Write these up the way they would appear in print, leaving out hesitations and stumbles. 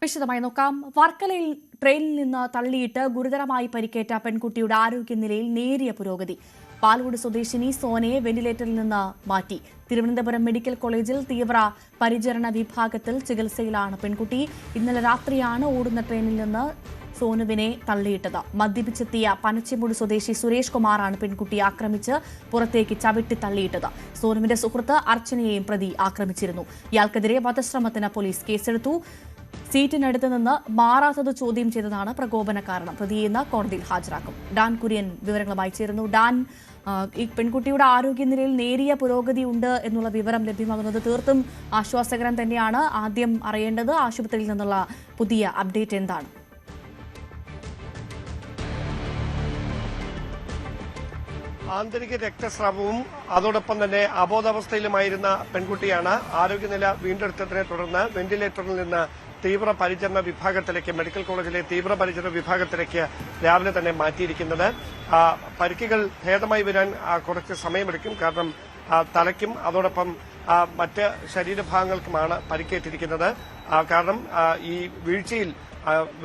വിശദമായി നോക്കാം. വർക്കലയിൽ ട്രെയിനിൽ നിന്ന് തള്ളിയിട്ട് ഗുരുതരമായി പരിക്കേറ്റ പെൺകുട്ടിയുടെ ആരോഗ്യനിലയിൽ നേരിയ പുരോഗതി. പാലോട് സ്വദേശിനി സോനയെ വെന്റിലേറ്ററിൽ നിന്ന് മാറ്റി. തിരുവനന്തപുരം മെഡിക്കൽ കോളേജിൽ തീവ്ര പരിചരണ വിഭാഗത്തിൽ ചികിത്സയിലാണ് പെൺകുട്ടി. ഇന്നലെ രാത്രിയാണ് ഓടുന്ന ട്രെയിനിൽ നിന്ന് സോനുവിനെ തള്ളിയിട്ടത്. മദ്യപിച്ചെത്തിയ പനച്ചിമൂട് സ്വദേശി സുരേഷ് കുമാറാണ് പെൺകുട്ടിയെ ആക്രമിച്ച് പുറത്തേക്ക് ചവിട്ടി തള്ളിയിട്ടത്. സോനുവിന്റെ സുഹൃത്ത് അർച്ചനയെയും പ്രതി ആക്രമിച്ചിരുന്നു. ഇയാൾക്കെതിരെ വധശ്രമത്തിന് പോലീസ് കേസെടുത്തു. സീറ്റിനടുത്ത് നിന്ന് മാറാത്തത് ചോദ്യം ചെയ്തതാണ് പ്രകോപന കാരണം. പ്രതിയെ ഇന്ന് കോടതിയിൽ ഹാജരാക്കും. ഡാൻ കുര്യൻ വിവരങ്ങളുമായി ചേരുന്നു. ഡാൻ, ഈ പെൺകുട്ടിയുടെ ആരോഗ്യനിലയിൽ നേരിയ പുരോഗതി ഉണ്ട് എന്നുള്ള വിവരം ലഭ്യമാകുന്നത് തീർത്തും ആശ്വാസകരം തന്നെയാണ്. ആദ്യം അറിയേണ്ടത് ആശുപത്രിയിൽ നിന്നുള്ള പുതിയ അപ്ഡേറ്റ് എന്താണ്? ആന്തരിക രക്തസ്രാവവും അതോടൊപ്പം തന്നെ അബോധാവസ്ഥയിലുമായിരുന്ന പെൺകുട്ടിയാണ് ആരോഗ്യനില വീണ്ടെടുത്തതിനെ തുടർന്ന് വെന്റിലേറ്ററിൽ നിന്ന് തീവ്ര പരിചരണ വിഭാഗത്തിലേക്ക്, മെഡിക്കൽ കോളേജിലെ തീവ്ര പരിചരണ വിഭാഗത്തിലേക്ക് രാവിലെ തന്നെ മാറ്റിയിരിക്കുന്നത്. പരിക്കുകൾ ഭേദമായി വരാൻ കുറച്ച് സമയമെടുക്കും. കാരണം തലയ്ക്കും അതോടൊപ്പം മറ്റ് ശരീരഭാഗങ്ങൾക്കുമാണ് പരിക്കേറ്റിരിക്കുന്നത്. കാരണം ഈ വീഴ്ചയിൽ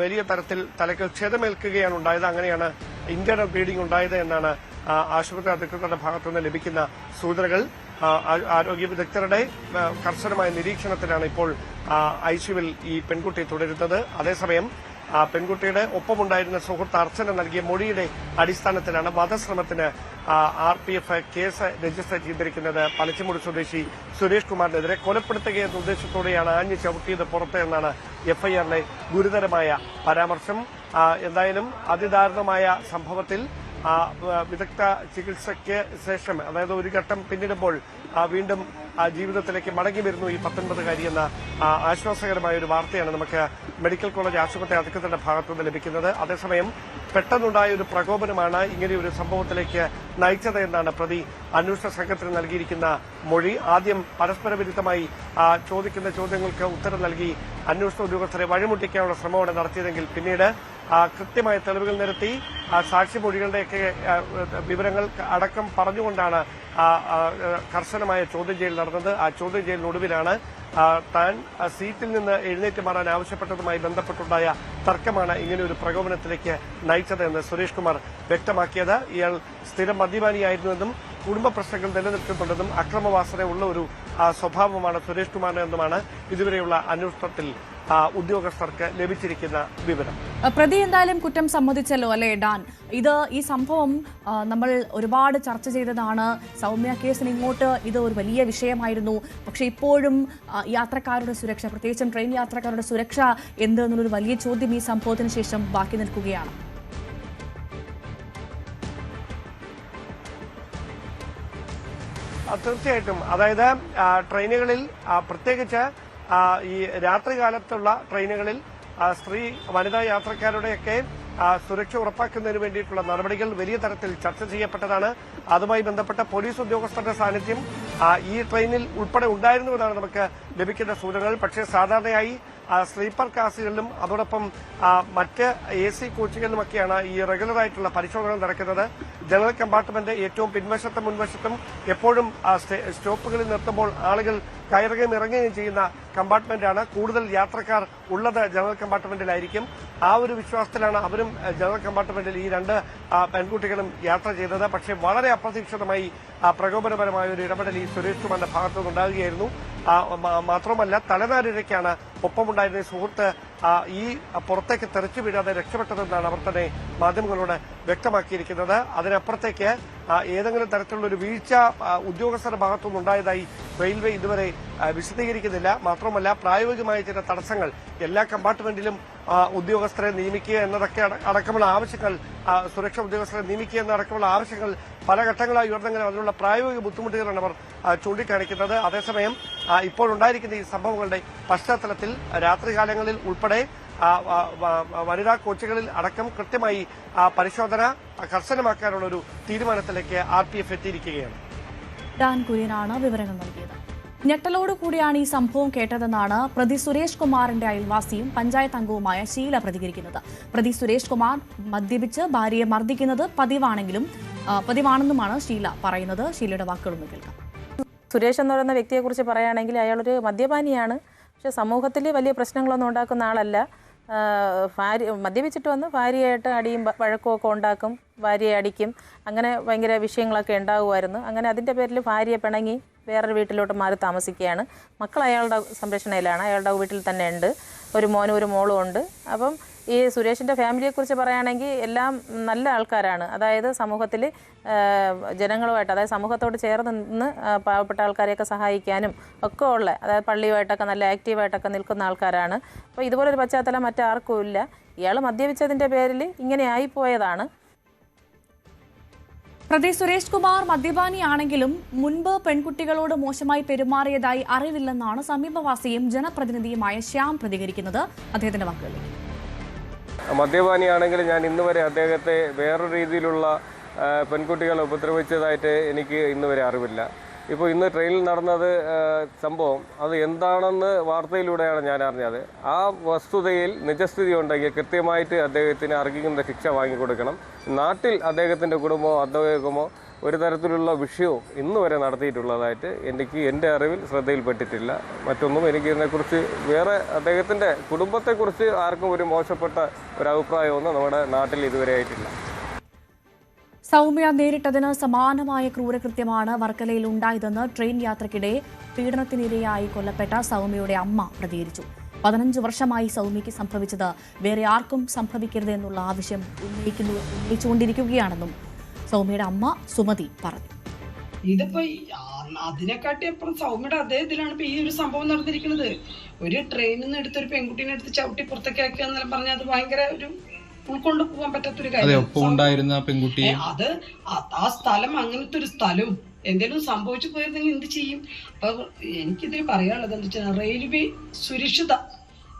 വലിയ തരത്തിൽ തലയ്ക്ക് ക്ഷതമേൽക്കുകയാണ് ഉണ്ടായത്. അങ്ങനെയാണ് ഇന്റേണൽ ബ്ലീഡിംഗ് ഉണ്ടായത് എന്നാണ് ആശുപത്രി അധികൃതരുടെ ഭാഗത്തുനിന്ന് ലഭിക്കുന്ന സൂചനകൾ. ആരോഗ്യ വിദഗ്ധരുടെ കർശനമായ നിരീക്ഷണത്തിലാണ് ഇപ്പോൾ ഐസിയുവിൽ ഈ പെൺകുട്ടി തുടരുന്നത്. അതേസമയം പെൺകുട്ടിയുടെ ഒപ്പമുണ്ടായിരുന്ന സുഹൃത്ത് അർച്ചന നൽകിയ മൊഴിയുടെ അടിസ്ഥാനത്തിലാണ് വധശ്രമത്തിന് RPF കേസ് രജിസ്റ്റർ ചെയ്തിരിക്കുന്നത്. പനച്ചിമൂട് സ്വദേശി സുരേഷ് കുമാറിനെതിരെ കൊലപ്പെടുത്തുകയെന്ന ഉദ്ദേശത്തോടെയാണ് ആഞ്ഞു ചവിട്ടിയത് പുറത്ത് എന്നാണ് FIRലെ ഗുരുതരമായ പരാമർശം. എന്തായാലും അതിദാരുണമായ സംഭവത്തിൽ വിദഗ്ധ ചികിത്സയ്ക്ക് ശേഷം, അതായത് ഒരു ഘട്ടം പിന്നിടുമ്പോൾ വീണ്ടും ജീവിതത്തിലേക്ക് മടങ്ങി വരുന്നു ഈ 19-കാരി എന്ന ആശ്വാസകരമായ ഒരു വാർത്തയാണ് നമുക്ക് മെഡിക്കൽ കോളേജ് ആശുപത്രി അധികൃതരുടെ ഭാഗത്തുനിന്ന് ലഭിക്കുന്നത്. അതേസമയം പെട്ടെന്നുണ്ടായ ഒരു പ്രകോപനമാണ് ഇങ്ങനെയൊരു സംഭവത്തിലേക്ക് നയിച്ചത് എന്നാണ് പ്രതി അന്വേഷണ സംഘത്തിന് നൽകിയിരിക്കുന്ന മൊഴി. ആദ്യം പരസ്പര വിരുദ്ധമായി ചോദിക്കുന്ന ചോദ്യങ്ങൾക്ക് ഉത്തരം നൽകി അന്വേഷണ ഉദ്യോഗസ്ഥരെ വഴിമുട്ടിക്കാനുള്ള ശ്രമമാണ് നടത്തിയതെങ്കിൽ പിന്നീട് കൃത്യമായ തെളിവുകൾ നിരത്തി സാക്ഷിമൊഴികളുടെയൊക്കെ വിവരങ്ങൾ അടക്കം പറഞ്ഞുകൊണ്ടാണ് കർശനമായ ചോദ്യം ചെയ്യൽ നടന്നത്. ആ ചോദ്യം ചെയ്യലിനൊടുവിലാണ് താൻ സീറ്റിൽ നിന്ന് എഴുന്നേറ്റ് മാറാൻ ആവശ്യപ്പെട്ടതുമായി ബന്ധപ്പെട്ടുണ്ടായ തർക്കമാണ് ഇങ്ങനെയൊരു പ്രകോപനത്തിലേക്ക് നയിച്ചതെന്ന് സുരേഷ് കുമാർ വ്യക്തമാക്കിയത്. ഇയാൾ സ്ഥിരം മദ്യപാനിയായിരുന്നുവെന്നും കുടുംബ പ്രശ്നങ്ങൾ നിലനിൽക്കുന്നുണ്ടെന്നും അക്രമവാസന ഉള്ള ഒരു സ്വഭാവമാണ് സുരേഷ് കുമാറിന് എന്നുമാണ് ഇതുവരെയുള്ള അന്വേഷണത്തിൽ ഉദ്യോഗസ്ഥർക്ക് ലഭിച്ചിരിക്കുന്ന വിവരം. പ്രതി എന്തായാലും കുറ്റം സമ്മതിച്ചല്ലോ അല്ലേ ഡാൻ? ഈ സംഭവം നമ്മൾ ഒരുപാട് ചർച്ച ചെയ്തതാണ്. സൗമ്യ കേസിന് ഇങ്ങോട്ട് ഇത് ഒരു വലിയ വിഷയമായിരുന്നു. പക്ഷെ ഇപ്പോഴും യാത്രക്കാരുടെ സുരക്ഷ, പ്രത്യേകിച്ചും ട്രെയിൻ യാത്രക്കാരുടെ സുരക്ഷ എന്ത് എന്നുള്ളൊരു വലിയ ചോദ്യം ഈ സംഭവത്തിന് ശേഷം ബാക്കി നിൽക്കുകയാണ്. തീർച്ചയായിട്ടും. അതായത് ട്രെയിനുകളിൽ, പ്രത്യേകിച്ച് ഈ രാത്രികാലത്തുള്ള ട്രെയിനുകളിൽ സ്ത്രീ വനിതാ യാത്രക്കാരുടെയൊക്കെ സുരക്ഷ ഉറപ്പാക്കുന്നതിന് വേണ്ടിയിട്ടുള്ള നടപടികൾ വലിയ തരത്തിൽ ചർച്ച ചെയ്യപ്പെട്ടതാണ്. അതുമായി ബന്ധപ്പെട്ട പോലീസ് ഉദ്യോഗസ്ഥരുടെ സാന്നിധ്യം ഈ ട്രെയിനിൽ ഉൾപ്പെടെ ഉണ്ടായിരുന്നുവെന്നാണ് നമുക്ക് ലഭിക്കുന്ന സൂചനകൾ. പക്ഷേ സാധാരണയായി സ്ലീപ്പർ ക്ലാസുകളിലും അതോടൊപ്പം മറ്റ് AC കോച്ചുകളിലുമൊക്കെയാണ് ഈ റെഗുലറായിട്ടുള്ള പരിശോധനകൾ നടക്കുന്നത്. ജനറൽ കമ്പാർട്ട്മെന്റ് ഏറ്റവും പിൻവശത്തും മുൻവശത്തും എപ്പോഴും സ്റ്റോപ്പുകളിൽ നിർത്തുമ്പോൾ ആളുകൾ കയറുകയും ഇറങ്ങുകയും ചെയ്യുന്ന കമ്പാർട്ട്മെന്റാണ്. കൂടുതൽ യാത്രക്കാർ ഉള്ളത് ജനറൽ കമ്പാർട്ട്മെന്റിലായിരിക്കും. ആ ഒരു വിശ്വാസത്തിലാണ് അവരും ജനറൽ കമ്പാർട്ട്മെന്റിൽ ഈ രണ്ട് പെൺകുട്ടികളും യാത്ര ചെയ്തത്. പക്ഷേ വളരെ അപ്രതീക്ഷിതമായി പ്രകോപനപരമായ ഒരു ഇടപെടൽ ഈ സുരേഷ് കുമാറിന്റെ ഭാഗത്തുനിന്നുണ്ടാകുകയായിരുന്നു. മാത്രമല്ല, തലനാരിഴയ്ക്കാണ് ഒപ്പമുണ്ടായിരുന്ന സുഹൃത്ത് ഈ പുറത്തേക്ക് തെറിച്ചു വീഴാതെ രക്ഷപ്പെട്ടതെന്നാണ് അവർ തന്നെ മാധ്യമങ്ങളോട് വ്യക്തമാക്കിയിരിക്കുന്നത്. അതിനപ്പുറത്തേക്ക് ഏതെങ്കിലും തരത്തിലുള്ള ഒരു വീഴ്ച ഉദ്യോഗസ്ഥരുടെ ഭാഗത്തുനിന്നുണ്ടായതായി റെയിൽവേ ഇതുവരെ വിശദീകരിക്കുന്നില്ല. മാത്രമല്ല, പ്രായോഗികമായ ചില തടസ്സങ്ങൾ, എല്ലാ കമ്പാർട്ട്മെന്റിലും ഉദ്യോഗസ്ഥരെ നിയമിക്കുക എന്നതൊക്കെ അടക്കമുള്ള ആവശ്യങ്ങൾ, സുരക്ഷാ ഉദ്യോഗസ്ഥരെ നിയമിക്കുക എന്നടക്കമുള്ള ആവശ്യങ്ങൾ പല ഘട്ടങ്ങളായി ഉയർന്നെങ്കിലും അതിനുള്ള പ്രായോഗിക ബുദ്ധിമുട്ടുകളാണ് അവർ ചൂണ്ടിക്കാണിക്കുന്നത്. അതേസമയം ഇപ്പോഴുണ്ടായിരിക്കുന്ന ഈ സംഭവങ്ങളുടെ പശ്ചാത്തലത്തിൽ രാത്രികാലങ്ങളിൽ ഉൾപ്പെടെ വനിതാ കോച്ചുകളിൽ അടക്കം കൃത്യമായി പരിശോധന കർശനമാക്കാനുള്ള ഒരു തീരുമാനത്തിലേക്ക് RPF എത്തിയിരിക്കുകയാണ്. ഡാൻ കുര്യനാണ് വിവരങ്ങൾ നൽകിയത്. ഞെട്ടലോടുകൂടിയാണ് ഈ സംഭവം കേട്ടതെന്നാണ് പ്രതി സുരേഷ് കുമാറിന്റെ അയൽവാസിയും പഞ്ചായത്ത് അംഗവുമായ ഷീല പ്രതികരിക്കുന്നത്. പ്രതി സുരേഷ് കുമാർ മദ്യപിച്ച് ഭാര്യയെ മർദ്ദിക്കുന്നത് പതിവാണെന്നുമാണ് ഷീല പറയുന്നത്. ഷീലയുടെ വാക്കുകളൊന്ന് കേൾക്കാം. സുരേഷ് എന്ന് പറയുന്ന വ്യക്തിയെക്കുറിച്ച് പറയുകയാണെങ്കിൽ അയാളൊരു മദ്യപാനിയാണ്. പക്ഷേ സമൂഹത്തിൽ വലിയ പ്രശ്നങ്ങളൊന്നും ഉണ്ടാക്കുന്ന ആളല്ല. മദ്യപിച്ചിട്ട് വന്ന് ഭാര്യയായിട്ട് അടിയും വഴക്കും ഒക്കെ ഉണ്ടാക്കും, ഭാര്യയെ അടിക്കും, അങ്ങനെ ഭയങ്കര വിഷയങ്ങളൊക്കെ ഉണ്ടാകുമായിരുന്നു. അങ്ങനെ അതിൻ്റെ പേരിൽ ഭാര്യയെ പിണങ്ങി വേറൊരു വീട്ടിലോട്ട് മാറി താമസിക്കുകയാണ്. മക്കൾ അയാളുടെ സംരക്ഷണയിലാണ്, അയാളുടെ വീട്ടിൽ തന്നെ ഉണ്ട്. ഒരു മോനും ഒരു മോളും ഉണ്ട്. അപ്പം ഈ സുരേഷിൻ്റെ ഫാമിലിയെക്കുറിച്ച് പറയുകയാണെങ്കിൽ എല്ലാം നല്ല ആൾക്കാരാണ്. അതായത് സമൂഹത്തിൽ ജനങ്ങളുമായിട്ട്, അതായത് സമൂഹത്തോട് ചേർന്ന് നിന്ന് പാവപ്പെട്ട ആൾക്കാരെയൊക്കെ സഹായിക്കാനും ഒക്കെ ഉള്ള, അതായത് പള്ളിയുമായിട്ടൊക്കെ നല്ല ആക്റ്റീവായിട്ടൊക്കെ നിൽക്കുന്ന ആൾക്കാരാണ്. അപ്പോൾ ഇതുപോലൊരു പശ്ചാത്തലം മറ്റാർക്കും ഇല്ല. ഇയാൾ മദ്യപിച്ചതിൻ്റെ പേരിൽ ഇങ്ങനെ ആയിപ്പോയതാണ്. പ്രതി സുരേഷ് കുമാർ മദ്യപാനിയാണെങ്കിലും മുൻപ് പെൺകുട്ടികളോട് മോശമായി പെരുമാറിയതായി അറിവില്ലെന്നാണ് സമീപവാസിയും ജനപ്രതിനിധിയുമായ ശ്യാം പ്രതികരിക്കുന്നത്. അദ്ദേഹത്തിന്റെ വാക്കുകളിലേക്ക്. മദ്യപാനിയാണെങ്കിൽ ഞാൻ ഇന്ന് വരെ അദ്ദേഹത്തെ വേറൊരു രീതിയിലുള്ള പെൺകുട്ടികളെ ഉപദ്രവിച്ചതായിട്ട് എനിക്ക് ഇന്ന് വരെ അറിവില്ല. ഇപ്പോൾ ഇന്ന് ട്രെയിനിൽ നടന്നത് സംഭവം അത് എന്താണെന്ന് വാർത്തയിലൂടെയാണ് ഞാൻ അറിഞ്ഞത്. ആ വസ്തുതയിൽ നിജസ്ഥിതി ഉണ്ടെങ്കിൽ കൃത്യമായിട്ട് അദ്ദേഹത്തിന് അർഹിക്കുന്ന ശിക്ഷ വാങ്ങിക്കൊടുക്കണം. നാട്ടിൽ അദ്ദേഹത്തിൻ്റെ കുടുംബമോ അദ്ദേഹമോ ഒരു തരത്തിലുള്ള വിഷയവും ഇന്ന് വരെ നടത്തിയിട്ടുള്ളതായിട്ട് എൻ്റെ അറിവിൽ ശ്രദ്ധയിൽപ്പെട്ടിട്ടില്ല. മറ്റൊന്നും എനിക്ക് ഇതിനെക്കുറിച്ച് വേറെ അദ്ദേഹത്തിൻ്റെ കുടുംബത്തെക്കുറിച്ച് ആർക്കും ഒരു മോശപ്പെട്ട ഒരു അഭിപ്രായമൊന്നും നമ്മുടെ നാട്ടിൽ ഇതുവരെ ആയിട്ടില്ല. സൗമ്യ നേരിട്ടതിന് സമാനമായ ക്രൂരകൃത്യമാണ് വർക്കലയിൽ ഉണ്ടായതെന്ന് ട്രെയിൻ യാത്രയ്ക്കിടെ പീഡനത്തിനിരയായി കൊല്ലപ്പെട്ട സൗമ്യയുടെ അമ്മ പ്രതികരിച്ചു. 15 വർഷമായി സൗമ്യയ്ക്ക് സംഭവിച്ചത് വേറെ ആർക്കും സംഭവിക്കരുത് എന്നുള്ള ആവശ്യം ഉന്നയിച്ചുകൊണ്ടിരിക്കുകയാണെന്നും സൗമ്യയുടെ അമ്മ സുമതി പറഞ്ഞു. ഇതിപ്പോ അതിനെക്കാട്ടി അപ്പുറം സൗമ്യയുടെ അദ്ദേഹത്തിലാണ് ഇപ്പൊ ഈ ഒരു സംഭവം നടന്നിരിക്കുന്നത്. ഒരു ട്രെയിനിൽ നിന്ന് എടുത്തൊരു പെൺകുട്ടീനെ എടുത്ത് ചവിട്ടി പുറത്തേക്ക് ആക്കുക എന്നെല്ലാം പറഞ്ഞാൽ അത് ഭയങ്കര ഒരു ഉൾക്കൊണ്ട് പോകാൻ പറ്റാത്തൊരു കാര്യം. അത് ആ സ്ഥലം അങ്ങനത്തെ ഒരു സ്ഥലവും എന്തെങ്കിലും സംഭവിച്ചു പോയിരുന്നെങ്കിൽ എന്ത് ചെയ്യും? അപ്പൊ എനിക്കിതിൽ പറയാനുള്ളത് എന്താ വെച്ചാൽ റെയിൽവേ സുരക്ഷിത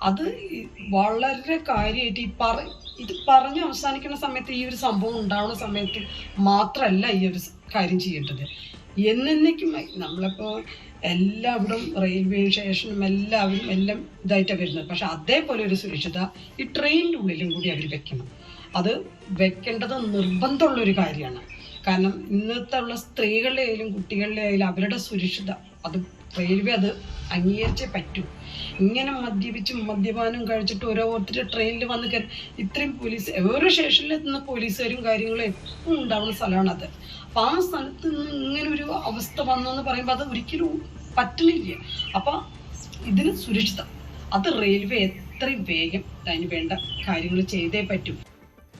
അത് വളരെ കാര്യമായിട്ട് ഇത് പറഞ്ഞ് അവസാനിക്കുന്ന സമയത്ത് ഈ ഒരു സംഭവം ഉണ്ടാവുന്ന സമയത്ത് മാത്രമല്ല ഈ ഒരു കാര്യം ചെയ്യേണ്ടത്. എന്നേക്കുമായി നമ്മളിപ്പോ എല്ലാവരും റെയിൽവേ സ്റ്റേഷനും എല്ലാവരും എല്ലാം ഇതായിട്ടാണ് വരുന്നത്. പക്ഷെ അതേപോലെ ഒരു സുരക്ഷിത ഈ ട്രെയിനിൻ്റെ ഉള്ളിലും കൂടി അവർ വെക്കണം. അത് വെക്കേണ്ടത് നിർബന്ധമുള്ളൊരു കാര്യമാണ്. കാരണം ഇന്നത്തെ ഉള്ള സ്ത്രീകളുടെ ആയാലും കുട്ടികളുടെ ആയാലും അവരുടെ സുരക്ഷിത അത് റെയിൽവേ അത് അംഗീകരിച്ചേ പറ്റൂ. ഇങ്ങനെ മദ്യപാനം കഴിച്ചിട്ട് ഓരോരുത്തർ ട്രെയിനിൽ വന്ന് ഇത്രയും പോലീസ് ഓരോ സ്റ്റേഷനിൽ എത്തുന്ന പോലീസുകാരും കാര്യങ്ങളും എപ്പോഴും ഉണ്ടാവുന്ന സ്ഥലമാണത്. അപ്പൊ ആ സ്ഥലത്ത് നിന്ന് ഇങ്ങനെ ഒരു അവസ്ഥ വന്നെന്ന് പറയുമ്പോൾ അത് ഒരിക്കലും പറ്റണില്ല. അപ്പൊ ഇതിന് സുരക്ഷിതം അത് റെയിൽവേ എത്രയും വേഗം അതിന് വേണ്ട കാര്യങ്ങൾ ചെയ്തേ പറ്റൂ.